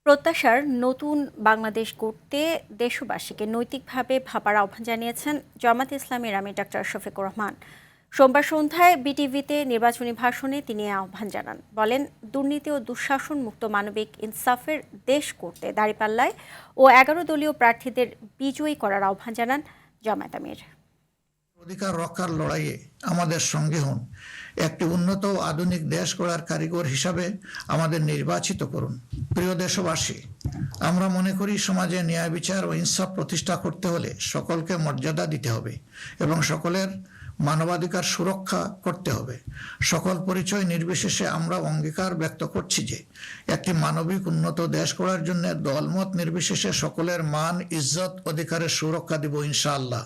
প্রত্যাশার নতুন বাংলাদেশ গড়তে দেশবাসীকে নৈতিকভাবে ভাবার আহ্বান জানিয়েছেন জামায়াতে ইসলামীর আমির ডাক্তার শফিকুর রহমান। সোমবার সন্ধ্যায় বিটিভিতে নির্বাচনী ভাষণে তিনি এই আহ্বান জানান। বলেন, দুর্নীতি ও দুঃশাসন মুক্ত মানবিক ইনসাফের দেশ করতে দাঁড়িপাল্লায় ও 11 দলীয় প্রার্থীদের বিজয়ী করার আহ্বান জানান জামায়াত আমির। অধিকার রক্ষার লড়াইয়ে আমাদের সঙ্গে হন। একটি উন্নত ও আধুনিক দেশ গড়ার কারিগর হিসাবে আমাদের নির্বাচিত করুন। প্রিয় দেশবাসী, আমরা মনে করি সমাজে ন্যায় বিচার ও ইনসাফ প্রতিষ্ঠা করতে হলে সকলকে মর্যাদা দিতে হবে এবং সকলের মানবাধিকার সুরক্ষা করতে হবে। সকল পরিচয় নির্বিশেষে আমরা অঙ্গীকার ব্যক্ত করছি যে একটি মানবিক উন্নত দেশ গড়ার জন্য দলমত নির্বিশেষে সকলের মান, ইজ্জত, অধিকারের সুরক্ষা দিব ইনশাআল্লাহ।